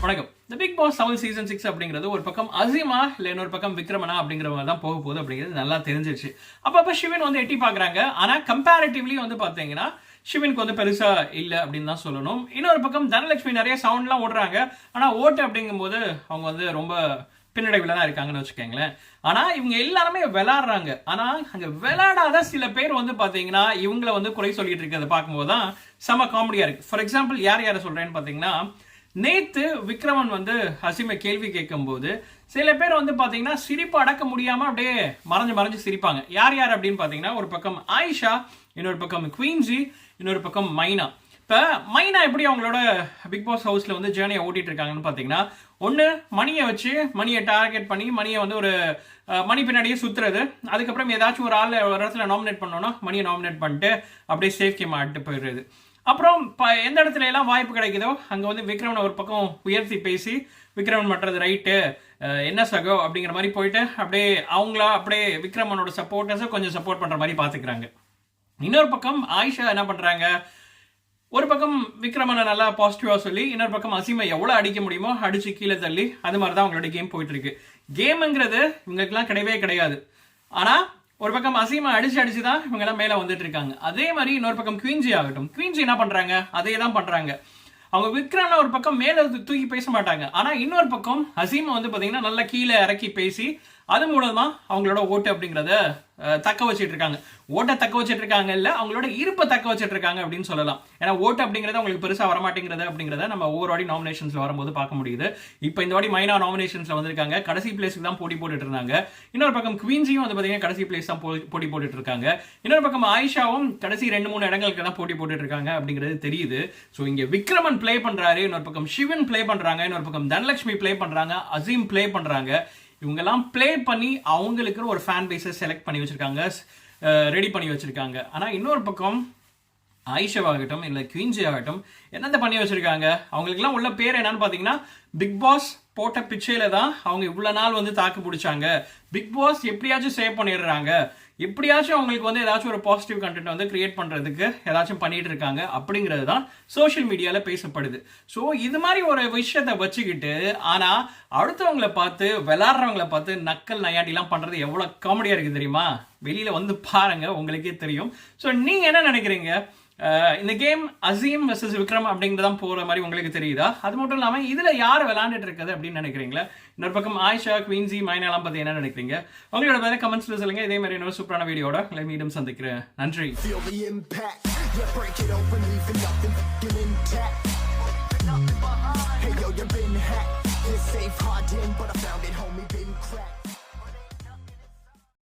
வணக்கம். இந்த big pass 7 season 6 அப்படிங்கிறது ஒரு பக்கம் அசீமா இல்லை இன்னொரு பக்கம் விக்ரமனா அப்படிங்கிற மாதிரி தான் போக போகுது அப்படிங்கிறது நல்லா தெரிஞ்சிருச்சு. அப்பப்போ சிவன் வந்து எட்டி பார்க்குறாங்க. ஆனால் கம்பேரிட்டிவ்லி வந்து பார்த்தீங்கன்னா சிவனுக்கு வந்து பெருசா இல்லை அப்படின்னு தான் சொல்லணும். இன்னொரு பக்கம் தனலட்சுமி நிறைய சவுண்ட்லாம் ஓடுறாங்க. ஆனால் ஓட்டு அப்படிங்கும்போது அவங்க வந்து ரொம்ப பின்னடைவில் தான் இருக்காங்கன்னு வச்சுக்கோங்களேன். ஆனால் இவங்க எல்லாருமே விளையாடுறாங்க. ஆனால் அங்கே விளையாடாத சில பேர் வந்து பார்த்தீங்கன்னா இவங்களை வந்து குறை சொல்லிட்டு இருக்கிறத பார்க்கும்போது தான் செம காமெடியாக இருக்குது. ஃபார் எக்ஸாம்பிள் யாரை சொல்கிறேன்னு பார்த்தீங்கன்னா, நேத்து விக்ரமன் வந்து அசீமை கேள்வி கேட்கும் போது சில பேர் வந்து பாத்தீங்கன்னா சிரிப்பு அடக்க முடியாம அப்படியே மறைஞ்சு சிரிப்பாங்க. யார் அப்படின்னு பாத்தீங்கன்னா, ஒரு பக்கம் ஆயிஷா, இன்னொரு பக்கம் குவீன்சி, இன்னொரு பக்கம் மைனா. இப்ப மைனா எப்படி அவங்களோட பிக் பாஸ் ஹவுஸ்ல வந்து ஜேர்னியை ஓட்டிட்டு இருக்காங்கன்னு பாத்தீங்கன்னா, ஒன்னு மணியை வச்சு மணியை டார்கெட் பண்ணி மணியை வந்து ஒரு மணி பின்னாடியே சுத்துறது. அதுக்கப்புறம் ஏதாச்சும் ஒரு ஆள் ஒரு இடத்துல நாமினேட் பண்ணோம்னா மணியை நாமினேட் பண்ணிட்டு அப்படியே சேஃப் கேம் ஆட்டு போயிடுறது. அப்புறம் எந்த இடத்துல எல்லாம் வாய்ப்பு கிடைக்குதோ அங்கே வந்து விக்ரமனை ஒரு பக்கம் உயர்த்தி பேசி விக்ரமன் பண்ணுறது ரைட்டு என்ன சகோ அப்படிங்கிற மாதிரி போயிட்டு அப்படியே அவங்களா அப்படியே விக்ரமனோட சப்போர்ட்டர்ஸை கொஞ்சம் சப்போர்ட் பண்ணுற மாதிரி பார்த்துக்கிறாங்க. இன்னொரு பக்கம் ஆயிஷா என்ன பண்ணுறாங்க, ஒரு பக்கம் விக்ரமனை நல்லா பாசிட்டிவாக சொல்லி இன்னொரு பக்கம் அசீமை எவ்வளோ அடிக்க முடியுமோ அடித்து கீழே தள்ளி அது மாதிரி தான் அவங்களோட கேம் போயிட்டு இருக்கு. கேமுங்கிறது இவங்களுக்குலாம் கிடையவே கிடையாது. ஆனால் ஒரு பக்கம் அசீமா அடிச்சு தான் இவங்க எல்லாம் மேல வந்துட்டு இருக்காங்க. அதே மாதிரி இன்னொரு பக்கம் குவீன்சி ஆகட்டும், குவீன்சி என்ன பண்றாங்க, அதே தான் பண்றாங்க. அவங்க விக்ரம்னா ஒரு பக்கம் மேல தூக்கி பேச மாட்டாங்க. ஆனா இன்னொரு பக்கம் அசீமா வந்து பாத்தீங்கன்னா நல்லா கீழே இறக்கி பேசி அது மூலமா அவங்களோட ஓட்டு அப்படிங்கிறத தக்க வச்சிட்டு இருக்காங்க. ஓட்டை தக்க வச்சிட்டு இருக்காங்க இல்ல, அவங்களோட இருப்பை தக்க வச்சிட்டு இருக்காங்க அப்படின்னு சொல்லலாம். ஏன்னா ஓட்டு அப்படிங்கிறது அவங்களுக்கு பெருசா வரமாட்டேங்கிறது அப்படிங்கிறத நம்ம ஒவ்வொரு வாடி நாமினேஷன்ஸ்ல வரும்போது பார்க்க முடியுது. இப்போ இந்த வாடி மைனா நாமினேஷன்ஸ்ல வந்திருக்காங்க, கடைசி பிளேஸ்க்கு தான் போட்டி போட்டுட்டு இருந்தாங்க. இன்னொரு பக்கம் குவீன்சியும் வந்து பாத்தீங்கன்னா கடைசி பிளேஸ் தான் போட்டி போட்டுட்டு இருக்காங்க. இன்னொரு பக்கம் ஆயிஷாவும் கடைசி 2-3 இடங்களுக்கு தான் போட்டி போட்டுட்டு இருக்காங்க அப்படிங்கிறது தெரியுது. ஸோ இங்க விக்ரமன் பிளே பண்றாரு, இன்னொரு பக்கம் சிவன் பிளே பண்றாங்க, இன்னொரு பக்கம் தனலட்சுமி பிளே பண்றாங்க, அசீம் பிளே பண்றாங்க. இவங்கெல்லாம் பிளே பண்ணி அவங்களுக்கு ஒரு ஃபேன் பேஸை செலக்ட் பண்ணி வச்சிருக்காங்க, ரெடி பண்ணி வச்சிருக்காங்க. ஆனால் இன்னொரு பக்கம் ஆயிஷாவாகட்டும் இல்லை குவீன்சி ஆகட்டும் என்னென்ன பண்ணி வச்சிருக்காங்க, அவங்களுக்குலாம் உள்ள பேர் என்னன்னு பார்த்தீங்கன்னா, பிக் பாஸ் போட்ட பிச்சையில தான் அவங்க இவ்வளோ நாள் வந்து தாக்கு பிடிச்சாங்க. பிக் பாஸ் எப்படியாச்சும் சேவ் பண்ணிடுறாங்க, எப்படியாச்சும் அவங்களுக்கு வந்து ஏதாச்சும் ஒரு பாசிட்டிவ் கண்டென்ட் வந்து கிரியேட் பண்ணுறதுக்கு ஏதாச்சும் பண்ணிட்டு இருக்காங்க அப்படிங்கிறது தான் சோஷியல் மீடியாவில் பேசப்படுது. ஸோ இது மாதிரி ஒரு விஷயத்தை வச்சுக்கிட்டு ஆனால் அடுத்தவங்களை பார்த்து விளாட்றவங்களை பார்த்து நக்கல் நையாண்டிலாம் பண்ணுறது எவ்வளோ காமெடியாக இருக்குது தெரியுமா? வெளியில் வந்து பாருங்க, உங்களுக்கே தெரியும். ஸோ நீங்கள் என்ன நினைக்கிறீங்க? இந்த கேம் அசீம் வெர்சஸ் விக்ரம் அப்படிங்கிறதான் போகிற மாதிரி உங்களுக்கு தெரியுதா? அது மட்டும் இல்லாமல் இதில் யார் விளையாண்டுட்டு இருக்குது அப்படின்னு நினைக்கிறீங்களா? இன்னொரு பக்கம் ஆயிஷா, குவீன்சி, மைனாலாம் பற்றி என்ன நினைக்கிறீங்க? உங்களோட வேலை கமெண்ட்ஸில் சொல்லுங்க. இதே மாதிரி இன்னொரு சூப்பரான வீடியோட உங்களை மீண்டும் சந்திக்கிறேன். நன்றி. Hey yo, you've been hacked. This safe hard in, but I found it.